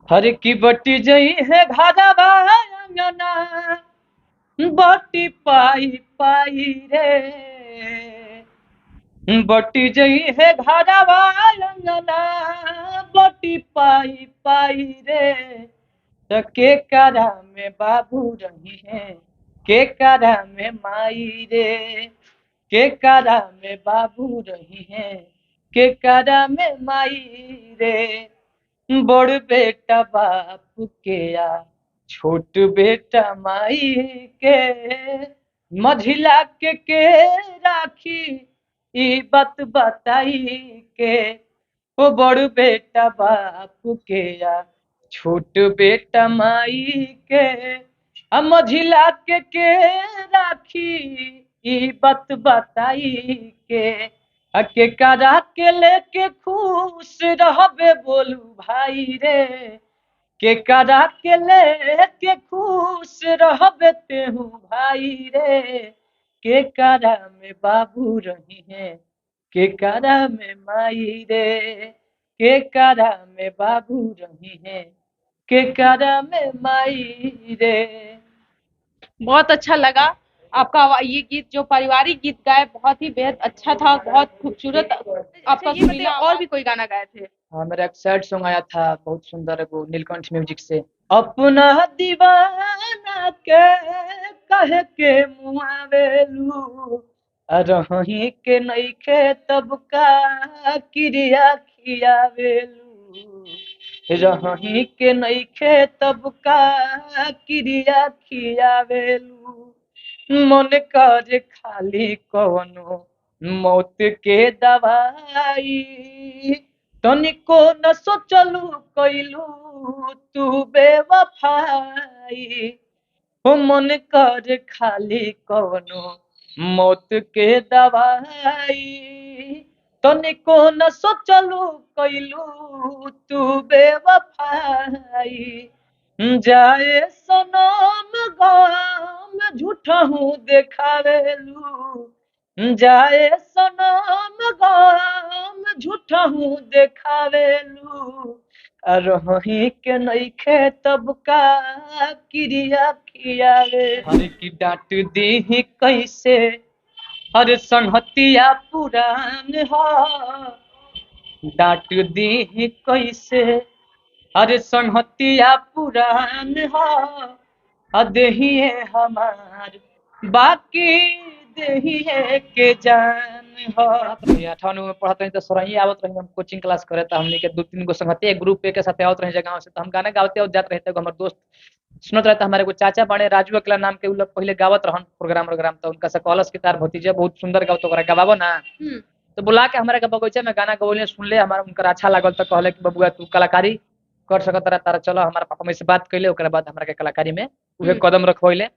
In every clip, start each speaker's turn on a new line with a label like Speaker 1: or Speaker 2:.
Speaker 1: हर की बटी जई है घरवा अंगना, बटी पाई पाई रे। बटी जई है घरवा अंगना, बटी पाई पाई रे। तो के करा में बाबू रही है, के करा में माई रे। के करा में बाबू रही है, के करा में माई रे। बड़ बेटा बाप के या छोट बेटा माई के, मझिला के राखी ई बात बताई के। ओ बड़ बेटा बाप के या छोट बेटा माई के, मझिला के राखी ई बात बताई के। के करा के लेके खुश रहबे बोलू भाई रे। के करा के लेके खुश रहबे तेहू भाई रे। के करा में बाबू रही है, के करा में माई रे। के करा में बाबू रही है, के करा में माई रे।
Speaker 2: बहुत अच्छा लगा आपका ये गीत, जो पारिवारिक गीत गाए बहुत ही बेहद अच्छा था, बहुत खूबसूरत।
Speaker 1: अच्छा
Speaker 2: आपका
Speaker 1: ये बताइए,
Speaker 2: सुरीला और भी कोई गाना गाए थे?
Speaker 1: हाँ मेरा एक सैड सॉन्ग आया था बहुत सुंदर, वो नीलकंठ म्यूजिक से। अपना दीवाना के कह के मुआवेलू, रही के नइखे तब का क्रिया खियावेलू। रही के नइखे तब का क्रिया खियावेलू। मन कर खाली कवनो मौत के दवाई, तनिको न सोचलू कैलू तू बेवफाई। हो मन कर खाली कवनो मौत के दवाई, तनिको न सोचलू कैलू तू बेवफाई। जाए सनम गम झूठा हूँ देखावेलू, जाए सनम गम झूठा हूँ देखावेलू। रही के नइखे तब का क्रिया खियावे। हर की डांट दी कैसे, हर संहतिया पुरान हो। डांट दी कैसे, अरे संहतिया पुरान हो। देहिए हमार बाकी देहिए के जान हो। अठावन में पढ़त रही तो सरही आवत रही, हम कोचिंग क्लास करे तो हमनी के दो तीन गो संगति एक ग्रुप के साथ आवत रही जगह से, तो हम गाना गावते और जात रहते। हमारे दोस्त सुनत रहता, हमारे को चाचा बड़े राजू अकेला नाम के, उ लोग पहले गावत रहन प्रोग्राम प्रोग्राम, तो उनका से कॉलस की तार भतीजा बहुत सुंदर गावत, ओकरा गवाबो ना। तो बुला के हमारे के बगीचा में गाना गवले, सुन ले हमारा, उनका अच्छा लागल तो कहले कि बबुआ तू कलाकारी कर सकत रहा, तारा चलो। हमारा पापा में से बात कैले, ओकरा बाद हमरा के कलाकारी में उहे कदम रखवैले।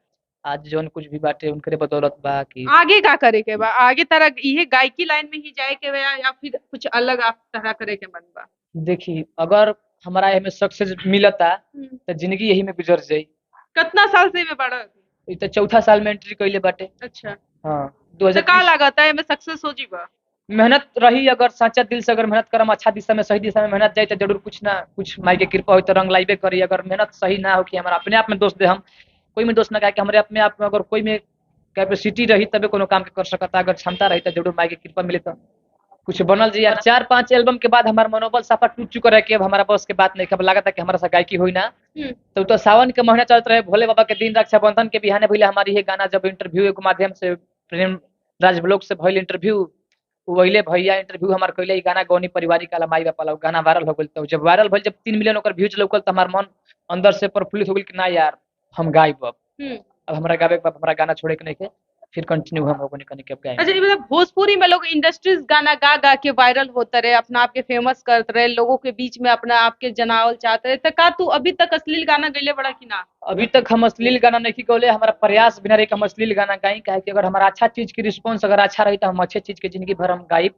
Speaker 1: आज जौन कुछ भी बाटे उनके बदौलत बा कि
Speaker 2: आगे का करे के बा? आगे तरह ये गायकी लाइन में ही जाए के बा या फिर कुछ अलग आप तरह करे के मन बा?
Speaker 1: देखी अगर हमारा एमे सक्सेस मिलता
Speaker 2: हम्म।
Speaker 1: तो जिंदगी यही में गुजर जाई।
Speaker 2: कितना साल से में बड़ा अभी?
Speaker 1: ई तो चौथा साल में एंट्री कैले बाटे।
Speaker 2: अच्छा।
Speaker 1: हाँ
Speaker 2: तो का
Speaker 1: 2020।
Speaker 2: लागत है में सक्सेस हो जीबा?
Speaker 1: मेहनत रही, अगर सच्चा दिल से अगर मेहनत करम, अच्छा दिशा में सही दिशा में मेहनत जाए तो जरूर कुछ ना कुछ माई के कृपा हो तो रंग लाइबे करी। अगर मेहनत सही ना हो कि हमारा अपने आप में दोष दे, हम कोई में दोष ना कहे कि हमारे अपने आप में अगर कोई में कैपेसिटी रही तबे कोनो काम के कर सकता, अगर क्षमता रही तो जरूर माई की कृपा मिले तो कुछ बनल जी। यार 4-5 एल्बम के बाद हमारा मनोबल साफा टूट चुका है कि अब हमारा बस के बात नहीं, अब लगा था कि हमारा सा गायकी हुई ना। तो सावन के महीना चलते रहे, भोले बाबा के दिन, रक्षाबंधन के बिहाने भैया हमारी ये गाना जब इंटरव्यू के माध्यम से प्रेम राज ब्लॉग से भइल इंटरव्यू, वहीले भैया इंटरव्यू हमार कैले, ई गाना गौनी पारिवारिक वाला माई बापा वाला गाना वायरल हो गइल। तो जब वायरल भइल, जब 3 मिलियन ओकर व्यूज लौकल तो हमार मन अंदर से प्रफुल्लित हो गइल कि ना यार हम गाइब अब हमरा गावे के, हमरा गाना छोड़े के नहीं के। फिर कंटिन्यू हम होगनी कनी के अब गाए।
Speaker 2: अच्छा, ये मतलब भोजपुरी में लोग इंडस्ट्रीज गाना गा गा के वायरल होते रहे, अपना आप के फेमस करते रहे, लोगों के बीच में अपना आप के जनावल चाहते रहे, तो का तू अभी तक अश्लील गाना गैले बड़ा कि ना?
Speaker 1: अभी तक हम अश्लील गाना नहीं गौले, हमारा प्रयास बिना रही कि हम अश्लील गाना गाई, कहे कि अगर हमारा अच्छा चीज की रिस्पॉन्स अगर अच्छा रही तो हम अच्छे चीज के जिंदगी भर हम गाइब।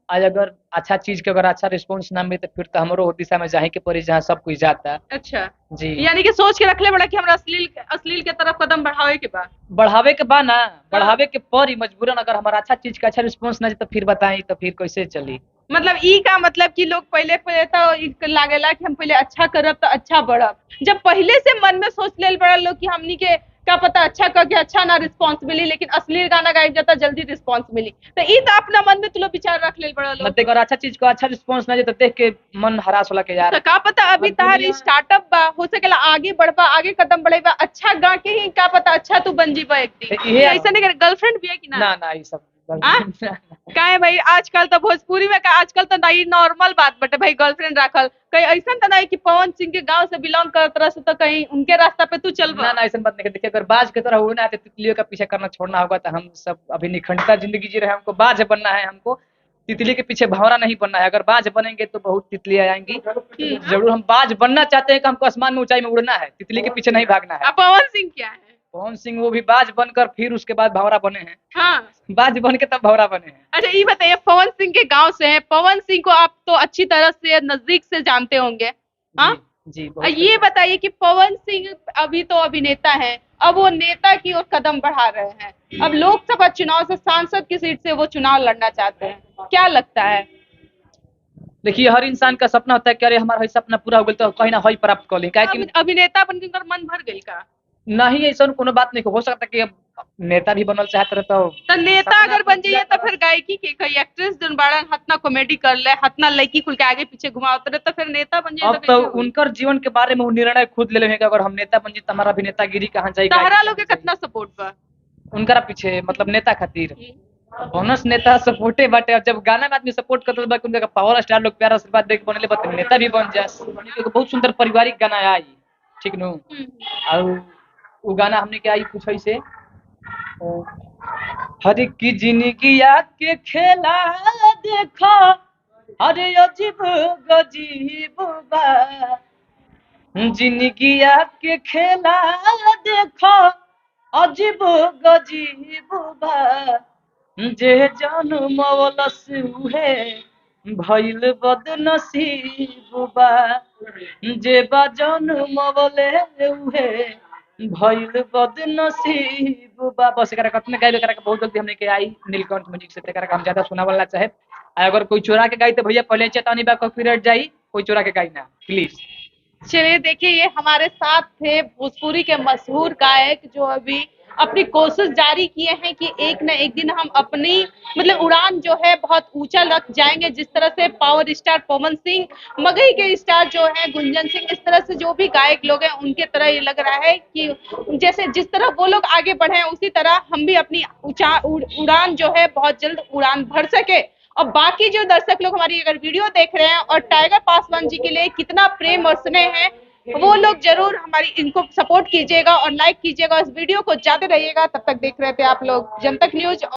Speaker 1: आज अगर अच्छा चीज के अगर अच्छा रिस्पॉन्स ना मिले तो फिर तो हमारो दिशा में जाए के पड़ी जहाँ सब कुछ जाता है।
Speaker 2: अच्छा।
Speaker 1: जी
Speaker 2: यानी कि सोच के रखले बड़ा कि हमरा अश्लील अश्लील के तरफ कदम बढ़ावे के बा?
Speaker 1: बढ़ावे के बा ना, बढ़ावे के परी मजबूरन, अगर हमारा अच्छा चीज का अच्छा रिस्पॉन्स ना तो फिर बताई तो फिर कैसे चली।
Speaker 2: मतलब ई का मतलब कि लोग पहले पहले तो लागेला कि हम पहले अच्छा करब तो अच्छा बढ़ब, जब पहले से मन में सोच लेल बड़ा लोग कि हमनी के क्या पता अच्छा करके अच्छा ना रिस्पॉन्स मिली, लेकिन असली गाना गाइब जाता जल्दी रिस्पॉन्स मिली, तो ई तो अपना मन में तुम लोग विचार रख लेल बड़ा लोग।
Speaker 1: मतलब अगर अच्छा चीज को अच्छा रिस्पॉन्स ना दे तो देख के मन हरास होला के यार।
Speaker 2: तो का पता अभी
Speaker 1: अब
Speaker 2: तार
Speaker 1: दुनिया
Speaker 2: स्टार्टअप बा, हो सकेला आगे बढ़बा, आगे कदम बढ़ेबा, अच्छा गा के ही का पता अच्छा तू बन जीबा एक दिन।
Speaker 1: ये
Speaker 2: ऐसा नहीं, गर्लफ्रेंड भी है कि ना?
Speaker 1: ना ये सब
Speaker 2: आ? का है भाई, आजकल तो भोजपुरी में का आजकल तो नई नॉर्मल बात बटे भाई गर्लफ्रेंड राखल, कहीं ऐसा तो नहीं कि पवन सिंह के गांव से बिलोंग करत रह तो कहीं उनके रास्ता पे तू चलबा?
Speaker 1: ना ऐसा बात नहीं। देखिए अगर बाज की तरह उड़ना है तो तितलियों का पीछे करना छोड़ना होगा, तो हम सब अभी निखंडता जिंदगी जी रहे हैं, हमको बाज बनना है, हमको तितली के पीछे भंवरा नहीं बनना है। अगर बाज बनेंगे तो बहुत तितलियां आएंगी, जरूर हम बाज बनना चाहते हैं कि हमको आसमान में ऊंचाई में उड़ना है, तितली के पीछे नहीं भागना है।
Speaker 2: अब पवन सिंह क्या है?
Speaker 1: पवन सिंह वो भी बाज बनकर फिर उसके बाद भंवरा बने हैं।
Speaker 2: हाँ,
Speaker 1: बाज बन के तब भंवरा बने हैं।
Speaker 2: अच्छा ये बताइए, पवन सिंह के गांव से हैं, पवन सिंह को आप तो अच्छी तरह से नजदीक से जानते होंगे, हाँ?
Speaker 1: जी
Speaker 2: ये बताइए कि पवन सिंह अभी तो अभिनेता हैं, अब वो नेता की ओर कदम बढ़ा रहे हैं, अब लोकसभा चुनाव से सांसद की सीट से वो चुनाव लड़ना चाहते हैं, क्या लगता है?
Speaker 1: देखिए हर इंसान का सपना होता है कि अरे हमारा सपना पूरा हो गया तो कहीं ना कहीं प्राप्त कर ली,
Speaker 2: अभिनेता बन के उनकर मन भर गई का?
Speaker 1: नहीं ऐसा कोनो बात नहीं हो सकता कि अब नेता भी बनल चाहत रहे
Speaker 2: तो नेता अगर बन जाइए तो फिर गायकी के कोई एक्ट्रेस जन बाड़न हतना कॉमेडी कर ले, हतना लड़की खुल के आगे पीछे घुमावत रहे, तो फिर नेता बन जाइए
Speaker 1: अब तो उनकर जीवन के बारे में वो निर्णय खुद ले लेंगे। अगर हम नेता बन जी तो हमारा भी नेतागिरी कहाँ जाएगी?
Speaker 2: तहरा लोग के कितना सपोर्ट बा
Speaker 1: उनका पीछे, मतलब नेता खातिर बोनस नेता सपोर्टे बाटे। अब जब गाना में आदमी सपोर्ट करता बा उनका पावर स्टार लोग प्यार आशीर्वाद देख बनले बा नेता भी बन जाए। बहुत सुंदर पारिवारिक गाना आई, ठीक नु? और वो गाना हमने क्या आई पूछे से हर की जिंदगी के खेला देखो, अरे अजीब गजीब बा जिंदगी के खेला देखो, अजीब गजीब बा जे जन्मवलस उहे भइल बदनसीब बा, जे बा जन्मवले उहे भइल बदनसीब बा। बस एकरा कतने गाइब एकरा के बहुत जल्दी हमने के आई नीलकंठ म्यूजिक से, एकरा के हम ज्यादा सुनावल ना चाहे। अगर कोई चोरा के गाई तो भैया पहले चेतावनी बा कॉपीराइट जाई, कोई चोरा के गाई ना प्लीज।
Speaker 2: चलिए देखिए, ये हमारे साथ थे भोजपुरी के मशहूर गायक जो अभी अपनी कोशिश जारी किए हैं कि एक न एक दिन हम अपनी मतलब उड़ान जो है बहुत ऊंचा रख जाएंगे, जिस तरह से पावर स्टार पवन सिंह, मगही के स्टार जो है गुंजन सिंह, इस तरह से जो भी गायक लोग हैं उनके तरह ये लग रहा है कि जैसे जिस तरह वो लोग आगे बढ़े हैं उसी तरह हम भी अपनी उड़ान जो है बहुत जल्द उड़ान भर सके। और बाकी जो दर्शक लोग हमारी अगर वीडियो देख रहे हैं और टाइगर पासवान जी के लिए कितना प्रेम और स्नेह है, वो लोग जरूर हमारी इनको सपोर्ट कीजिएगा और लाइक कीजिएगा, इस वीडियो को जाते रहिएगा। तब तक देख रहे थे आप लोग जनतक न्यूज।